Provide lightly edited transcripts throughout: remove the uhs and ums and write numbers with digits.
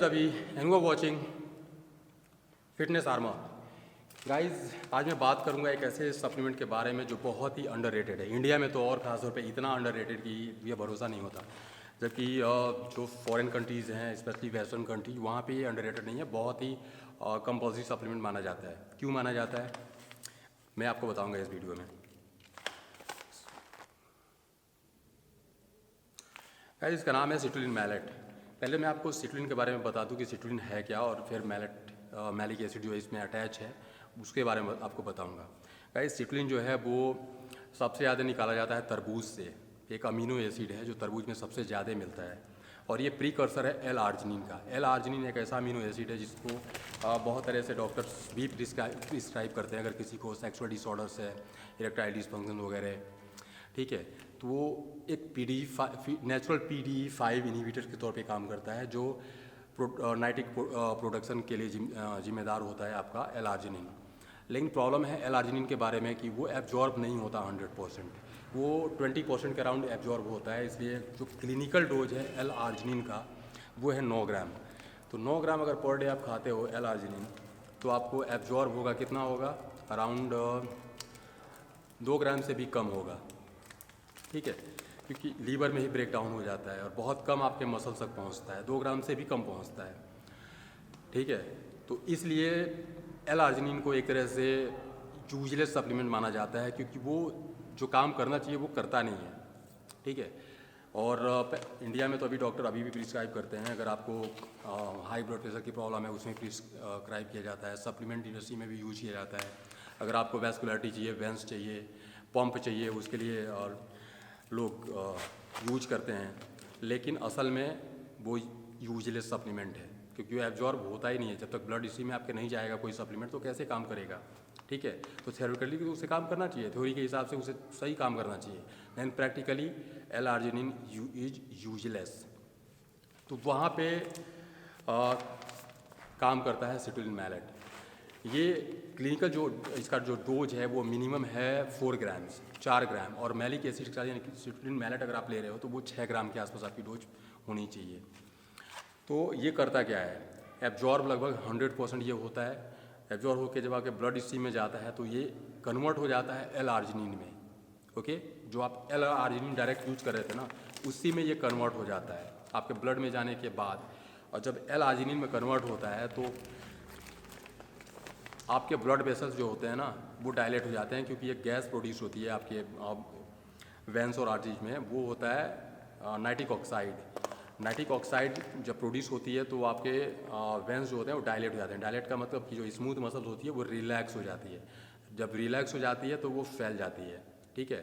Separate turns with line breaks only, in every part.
अभी and watching fitness armour. Guys, आज मैं बात करूंगा एक ऐसे सप्लीमेंट के बारे में जो बहुत ही अंडररेटेड है। इंडिया में तो और ख़ास तौर पे इतना अंडररेटेड कि ये भरोसा नहीं होता, जबकि जो फॉरेन कंट्रीज़ हैं, स्पेशली वेस्टर्न कंट्री, वहाँ पे ये अंडररेटेड नहीं है, बहुत ही कंपल्सरी सप्लीमेंट माना जाता है। क्यों माना जाता है मैं आपको बताऊँगा इस वीडियो में। गाइस, इसका नाम है सिट्रुलिन मैलेट। पहले मैं आपको सिट्रुलिन के बारे में बता दूं कि सिट्रुलिन है क्या, और फिर मैलिक एसिड जो इसमें अटैच है उसके बारे में आपको बताऊंगा। गाइस, सिट्रुलिन जो है वो सबसे ज़्यादा निकाला जाता है तरबूज से। एक अमीनो एसिड है जो तरबूज में सबसे ज़्यादा मिलता है, और ये प्रीकर्सर है एल आर्जिनिन का। एल आर्जिनिन एक ऐसा अमीनो एसिड है जिसको बहुत तरह से डॉक्टर्स भी प्रिस्क्राइब करते हैं अगर किसी को सेक्सुअल डिसऑर्डर्स है, इरेक्टाइल डिसफंक्शन वगैरह। ठीक है, तो वो एक नेचुरल PDE5 इनहिबिटर के तौर पे काम करता है, जो नाइट्रिक प्रोडक्शन के लिए जिम्मेदार होता है आपका एल आर्जिनिन। लेकिन प्रॉब्लम है एल आर्जिनिन के बारे में कि वो एब्जॉर्ब नहीं होता 100%, वो 20% के अराउंड एब्जॉर्ब होता है। इसलिए जो क्लिनिकल डोज है एल आर्जिनिन का वो है 9 ग्राम। तो 9 ग्राम अगर पर डे आप खाते हो एल आर्जिनिन, तो आपको एब्जॉर्ब होगा कितना होगा, अराउंड 2 ग्राम से भी कम होगा। ठीक है, क्योंकि लीवर में ही ब्रेक डाउन हो जाता है और बहुत कम आपके मसल्स तक पहुंचता है, 2 ग्राम से भी कम पहुंचता है। ठीक है, तो इसलिए एल आर्जिनिन को एक तरह से यूजलेस सप्लीमेंट माना जाता है, क्योंकि वो जो काम करना चाहिए वो करता नहीं है। ठीक है, और इंडिया में तो अभी डॉक्टर अभी भी प्रिस्क्राइब करते हैं। अगर आपको हाई ब्लड प्रेशर की प्रॉब्लम है उसमें प्रिस्क्राइब किया जाता है, सप्लीमेंट इंडस्ट्री में भी यूज किया जाता है। अगर आपको वैस्कुलरिटी चाहिए, वेंस चाहिए, पंप चाहिए, उसके लिए और लोग यूज करते हैं। लेकिन असल में वो यूजलेस सप्लीमेंट है, क्योंकि वो एब्जॉर्ब होता ही नहीं है। जब तक ब्लड इसी में आपके नहीं जाएगा कोई सप्लीमेंट, तो कैसे काम करेगा। ठीक है, तो थ्योरेटिकली तो उसे काम करना चाहिए, थ्योरी के हिसाब से उसे सही काम करना चाहिए, लेकिन practically L arginine is useless. तो वहाँ पे काम करता है सिट्रुलिन मैलेट। ये क्लिनिकल जो इसका जो डोज है वो मिनिमम है 4 ग्राम्स, 4 ग्राम। और मैलिक एसिड का यानी कि सिट्रुलिन मैलेट अगर आप ले रहे हो तो वो 6 ग्राम के आसपास आपकी डोज होनी चाहिए। तो ये करता क्या है, एब्जॉर्ब लगभग 100% ये होता है। एब्जॉर्ब होकर जब आपके ब्लड स्ट्रीम में जाता है तो ये कन्वर्ट हो जाता है एल आर्जिनिन में। ओके, जो आप एल आर्जिनिन डायरेक्ट यूज कर रहे थे ना, उसी में ये कन्वर्ट हो जाता है आपके ब्लड में जाने के बाद। और जब एल आर्जिनिन में कन्वर्ट होता है तो आपके ब्लड वेसल्स जो होते हैं ना वो डायलेट हो जाते हैं, क्योंकि एक गैस प्रोड्यूस होती है आपके वेंस और आर्टरीज में, वो होता है नाइट्रिक ऑक्साइड। नाइट्रिक ऑक्साइड जब प्रोड्यूस होती है तो आपके वेंस जो होते हैं वो डायलेट हो जाते हैं। डायलेट का मतलब कि जो स्मूथ मसल होती है वो रिलैक्स हो जाती है। जब रिलैक्स हो जाती है तो वो फैल जाती है। ठीक है,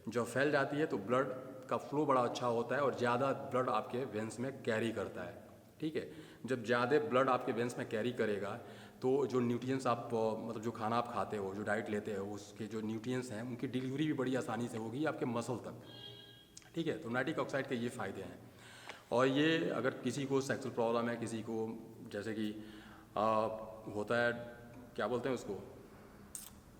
जब फैल जाती है तो ब्लड का फ्लो बड़ा अच्छा होता है और ज़्यादा ब्लड आपके वेंस में कैरी करता है। ठीक है, जब ज़्यादा ब्लड आपके वेंस में कैरी करेगा तो जो न्यूट्रिएंट्स आप मतलब जो खाना आप खाते हो, जो डाइट लेते हो, उसके जो न्यूट्रिएंट्स हैं उनकी डिलीवरी भी बड़ी आसानी से होगी आपके मसल तक। ठीक है, तो नाइट्रिक ऑक्साइड के ये फ़ायदे हैं। और ये अगर किसी को सेक्सुअल प्रॉब्लम है, किसी को जैसे कि होता है, क्या बोलते हैं उसको,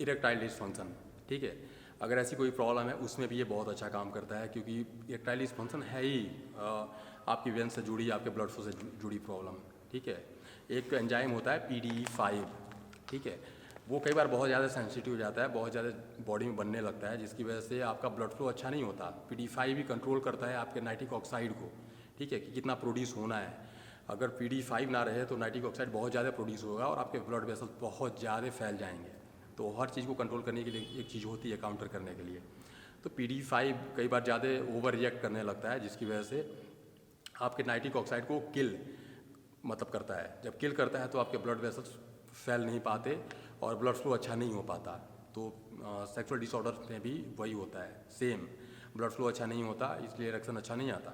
इरेक्टाइल डिसफंक्शन। ठीक है, अगर ऐसी कोई प्रॉब्लम है उसमें भी ये बहुत अच्छा काम करता है, क्योंकि इरेक्टाइल डिसफंक्शन है ही आपकी वेन से जुड़ी, आपके ब्लड फ्लो से जुड़ी प्रॉब्लम। ठीक है, एक एंजाइम होता है PDE5। ठीक है, वो कई बार बहुत ज़्यादा सेंसिटिव हो जाता है, बहुत ज़्यादा बॉडी में बनने लगता है, जिसकी वजह से आपका ब्लड फ्लो अच्छा नहीं होता। PDE5 भी कंट्रोल करता है आपके नाइट्रिक ऑक्साइड को। ठीक है, कि कितना प्रोड्यूस होना है। अगर PDE5 ना रहे तो नाइट्रिक ऑक्साइड बहुत ज़्यादा प्रोड्यूस होगा और आपके ब्लड वेसल बहुत ज़्यादा फैल जाएंगे। तो हर चीज़ को कंट्रोल करने के लिए एक चीज़ होती है काउंटर करने के लिए। तो PDE5 कई बार ज़्यादा ओवर रिएक्ट करने लगता है, जिसकी वजह से आपके नाइट्रिक ऑक्साइड को किल मतलब करता है। जब किल करता है तो आपके ब्लड वेसल्स फैल नहीं पाते और ब्लड फ्लो अच्छा नहीं हो पाता। तो सेक्सुअल डिसऑर्डर में भी वही होता है, सेम ब्लड फ्लो अच्छा नहीं होता, इसलिए इरेक्शन अच्छा नहीं आता।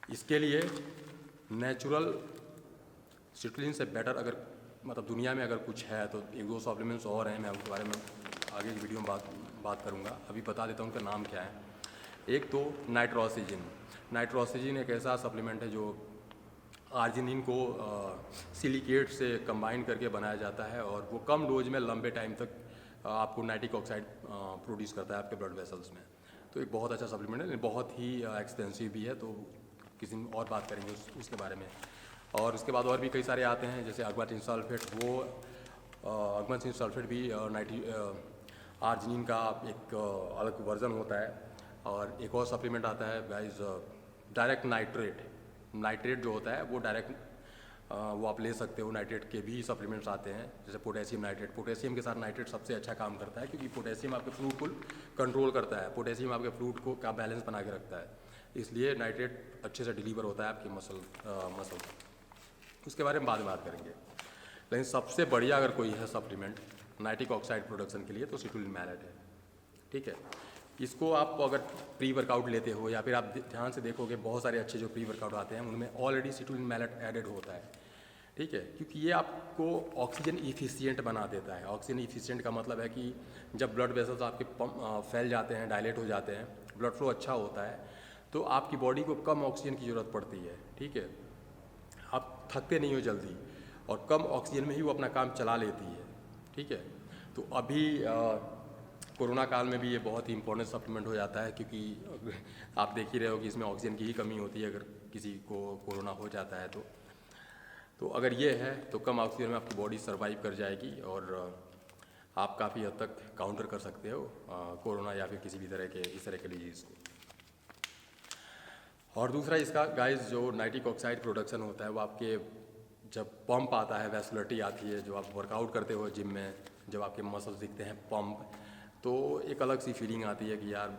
इसके लिए नेचुरल सिट्रुलिन से बेटर अगर मतलब दुनिया में अगर कुछ है तो 1-2 सप्लीमेंट्स और हैं, मैं उनके बारे में आगे की वीडियो में बात करूँगा। अभी बता देता हूँ उनका नाम क्या है। एक तो नाइट्रोसिजिन। नाइट्रोसिजिन एक ऐसा सप्लीमेंट है जो आर्जिनिन को सिलिकेट से कंबाइन करके बनाया जाता है, और वो कम डोज में लंबे टाइम तक आपको नाइट्रिक ऑक्साइड प्रोड्यूस करता है आपके ब्लड वेसल्स में। तो एक बहुत अच्छा सप्लीमेंट है, बहुत ही एक्सपेंसिव भी है, तो किसी दिन और बात करेंगे उसके बारे में। और उसके बाद और भी कई सारे आते हैं, जैसे अगमाटिन सल्फेट, वो अगमाटिन सल्फेट भी आर्जिनिन का एक अलग वर्जन होता है। और एक और सप्लीमेंट आता है गाइस, डायरेक्ट नाइट्रेट। नाइट्रेट जो होता है वो डायरेक्ट वो आप ले सकते हो। नाइट्रेट के भी सप्लीमेंट्स आते हैं, जैसे पोटेशियम नाइट्रेट। पोटेशियम के साथ नाइट्रेट सबसे अच्छा काम करता है, क्योंकि पोटेशियम आपके फ्लूइड को कंट्रोल करता है। पोटेशियम आपके फ्लूइड को का बैलेंस बना के रखता है, इसलिए नाइट्रेट अच्छे से डिलीवर होता है आपकी मसल। उसके बारे में बाद में बात करेंगे। लेकिन सबसे बढ़िया अगर कोई है सप्लीमेंट नाइट्रिक ऑक्साइड प्रोडक्शन के लिए तो सिट्रुलिन मैलेट है। ठीक है, इसको आप अगर प्री वर्कआउट लेते हो या फिर आप ध्यान से देखोगे बहुत सारे अच्छे जो प्री वर्कआउट आते हैं उनमें ऑलरेडी सिट्रुलिन मैलेट एडेड होता है। ठीक है, क्योंकि ये आपको ऑक्सीजन इफिशिएंट बना देता है। ऑक्सीजन इफिशिएंट का मतलब है कि जब ब्लड वेसल्स आपके फैल जाते हैं, डायलेट हो जाते हैं, ब्लड फ्लो अच्छा होता है, तो आपकी बॉडी को कम ऑक्सीजन की ज़रूरत पड़ती है। ठीक है, आप थकते नहीं हो जल्दी, और कम ऑक्सीजन में ही वो अपना काम चला लेती है। ठीक है, तो अभी कोरोना काल में भी ये बहुत ही इंपॉर्टेंट सप्लीमेंट हो जाता है, क्योंकि आप देख ही रहे हो कि इसमें ऑक्सीजन की ही कमी होती है अगर किसी को कोरोना हो जाता है तो अगर ये है तो कम ऑक्सीजन में आपकी बॉडी सर्वाइव कर जाएगी और आप काफ़ी हद तक काउंटर कर सकते हो कोरोना या फिर किसी भी तरह के इस तरह के डिजीज़ को। और दूसरा इसका गाइस जो नाइट्रिक ऑक्साइड प्रोडक्शन होता है वो आपके जब पंप आता है, वैस्कुलरिटी आती है, जो आप वर्कआउट करते हो जिम में, जब आपके मसल्स दिखते हैं पंप, तो एक अलग सी फीलिंग आती है कि यार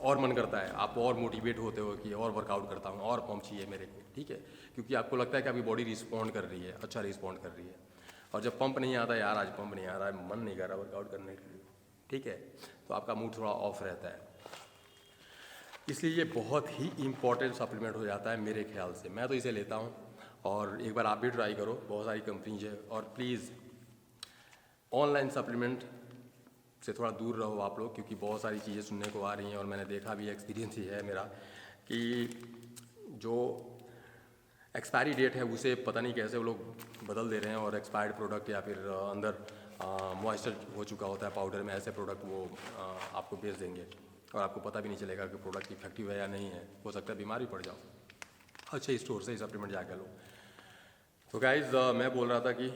और मन करता है, आप और मोटिवेट होते हो कि और वर्कआउट करता हूँ, और पंप चाहिए मेरे को। ठीक है, क्योंकि आपको लगता है कि आपकी बॉडी रिस्पॉन्ड कर रही है, अच्छा रिस्पॉन्ड कर रही है। और जब पंप नहीं आता, यार आज पंप नहीं आ रहा है, मन नहीं कर रहा वर्कआउट करने के लिए, ठीक है, तो आपका मूड थोड़ा ऑफ रहता है। इसलिए ये बहुत ही इम्पॉर्टेंट सप्लीमेंट हो जाता है मेरे ख्याल से। मैं तो इसे लेता हूँ और एक बार आप भी ट्राई करो, बहुत सारी कंपनीज है। और प्लीज़ ऑनलाइन सप्लीमेंट से थोड़ा दूर रहो आप लोग, क्योंकि बहुत सारी चीज़ें सुनने को आ रही हैं और मैंने देखा भी, एक्सपीरियंस ही है मेरा, कि जो एक्सपायरी डेट है उसे पता नहीं कैसे वो लोग बदल दे रहे हैं, और एक्सपायर्ड प्रोडक्ट या फिर अंदर मॉइस्चर हो चुका होता है पाउडर में, ऐसे प्रोडक्ट वो आपको बेच देंगे और आपको पता भी नहीं चलेगा कि प्रोडक्ट इफेक्टिव है या नहीं है। हो सकता है बीमार भी पड़ जाओ। अच्छे स्टोर से ही सप्लीमेंट जाके लो। तो गाइज मैं बोल रहा था कि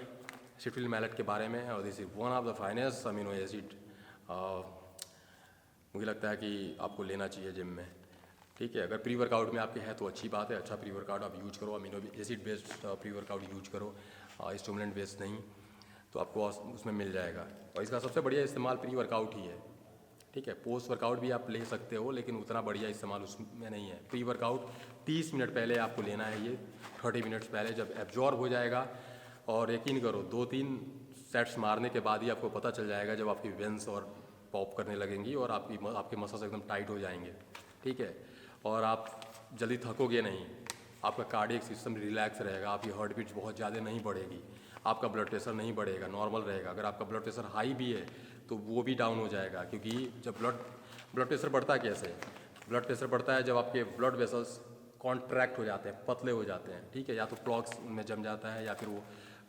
सिट्रुलिन मैलेट के बारे में, और this is one of the finest amino acid. मुझे लगता है कि आपको लेना चाहिए जिम में। ठीक है, अगर प्री वर्कआउट में आपके है तो अच्छी बात है, अच्छा प्री वर्कआउट आप यूज करो, amino acid based pre workout use करो, स्टिमुलेंट बेस्ड नहीं, तो आपको उसमें मिल जाएगा। और इसका सबसे बढ़िया इस्तेमाल प्री वर्कआउट ही है। ठीक है, पोस्ट वर्कआउट भी आप ले सकते हो, लेकिन उतना बढ़िया इस्तेमाल उसमें नहीं है। प्री वर्कआउट 30 मिनट पहले आपको लेना है, ये 30 मिनट्स पहले जब एब्जॉर्ब हो जाएगा, और यकीन करो 2-3 सेट्स मारने के बाद ही आपको पता चल जाएगा, जब आपकी वेंस और पॉप करने लगेंगी और आपके मसल्स एकदम टाइट हो जाएंगे। ठीक है, और आप जल्दी थकोगे नहीं, आपका कार्डियक सिस्टम रिलैक्स रहेगा, आपकी हार्ट बीट बहुत ज़्यादा नहीं बढ़ेगी, आपका ब्लड प्रेशर नहीं बढ़ेगा, नॉर्मल रहेगा। अगर आपका ब्लड प्रेशर हाई भी है तो वो भी डाउन हो जाएगा, क्योंकि जब ब्लड प्रेशर बढ़ता है कैसे? ब्लड प्रेशर बढ़ता है जब आपके ब्लड वेसल्स कॉन्ट्रैक्ट हो जाते हैं, पतले हो जाते हैं। ठीक है, या तो क्लॉट्स में जम जाता है या फिर वो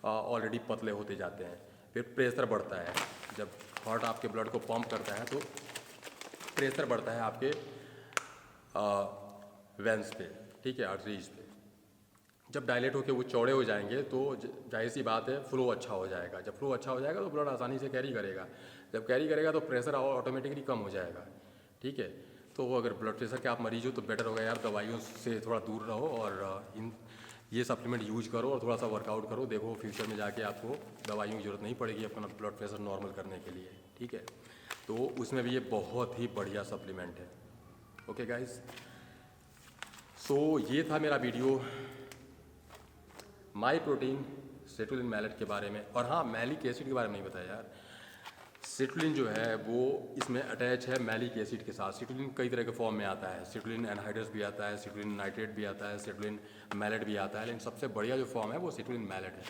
ऑलरेडी पतले होते जाते हैं। फिर प्रेशर बढ़ता है, जब हार्ट आपके ब्लड को पंप करता है तो प्रेशर बढ़ता है आपके वेंस पे, ठीक है, आर्टरीज पे। जब डायलेट होकर वो चौड़े हो जाएंगे तो जाहिर सी बात है फ्लो अच्छा हो जाएगा। जब फ्लो अच्छा हो जाएगा तो ब्लड आसानी से कैरी करेगा। जब कैरी करेगा तो प्रेशर ऑटोमेटिकली कम हो जाएगा। ठीक है, तो अगर ब्लड प्रेशर के आप मरीज हो तो बेटर होगा यार दवाइयों से थोड़ा दूर रहो और ये सप्लीमेंट यूज करो और थोड़ा सा वर्कआउट करो। देखो फ्यूचर में जाके आपको दवाइयों की ज़रूरत नहीं पड़ेगी अपना ब्लड प्रेशर नॉर्मल करने के लिए। ठीक है, तो उसमें भी ये बहुत ही बढ़िया सप्लीमेंट है। ओके गाइस, सो ये था मेरा video my protein citrulline mallet के बारे में। और हाँ, मैलिक एसिड के बारे में नहीं बताया यार। सिट्रुलिन जो है वो इसमें अटैच है मैलिक एसिड के साथ। सिट्रुलिन कई तरह के फॉर्म में आता है, सिट्रुलिन एनहाइड्रस भी आता है, सिट्रुलिन नाइट्रेट भी आता है, सिट्रुलिन मैलेट भी आता है, लेकिन सबसे बढ़िया जो फॉर्म है वो सिट्रुलिन मैलेट है।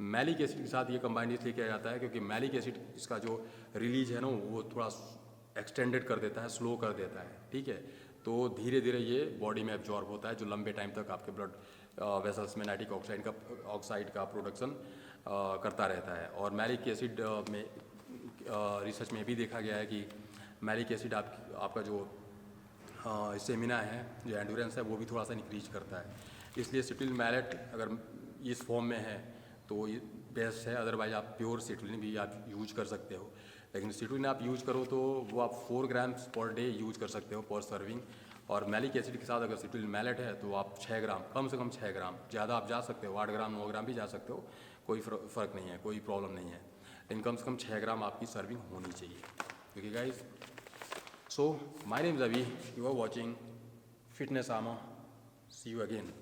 मैलिक एसिड के साथ ये कंबाइन इसलिए किया जाता है क्योंकि मैलिक एसिड इसका जो रिलीज है ना वो थोड़ा एक्सटेंडेड कर देता है, स्लो कर देता है। ठीक है, तो धीरे धीरे ये बॉडी में एब्जॉर्ब होता है, जो लंबे टाइम तक आपके ब्लड वेसल्स में नाइट्रिक ऑक्साइड का प्रोडक्शन करता रहता है। और मैलिक एसिड में रिसर्च में भी देखा गया है कि मैलिक एसिड आपका जो स्टेमिना है, जो एंडोरेंस है, वो भी थोड़ा सा इंक्रीज करता है। इसलिए सिट्रुलिन मैलेट अगर इस फॉर्म में है तो ये बेस्ट है, अदरवाइज आप प्योर सिट्रुलिन भी आप यूज कर सकते हो। लेकिन सिट्रुलिन आप यूज करो तो वो आप 4 ग्राम्स पर डे यूज कर सकते हो पर सर्विंग, और मैलिक एसिड के साथ अगर सिट्रुलिन मैलेट है तो आप 6 ग्राम, कम से कम 6 ग्राम, ज़्यादा आप जा सकते हो, 8 ग्राम 9 ग्राम भी जा सकते हो, कोई फ़र्क नहीं है, कोई प्रॉब्लम नहीं है, लेकिन कम से कम 6 ग्राम आपकी सर्विंग होनी चाहिए। Okay guys, so my name is अभी, यू आर वॉचिंग फिटनेस आमा, सी यू अगेन।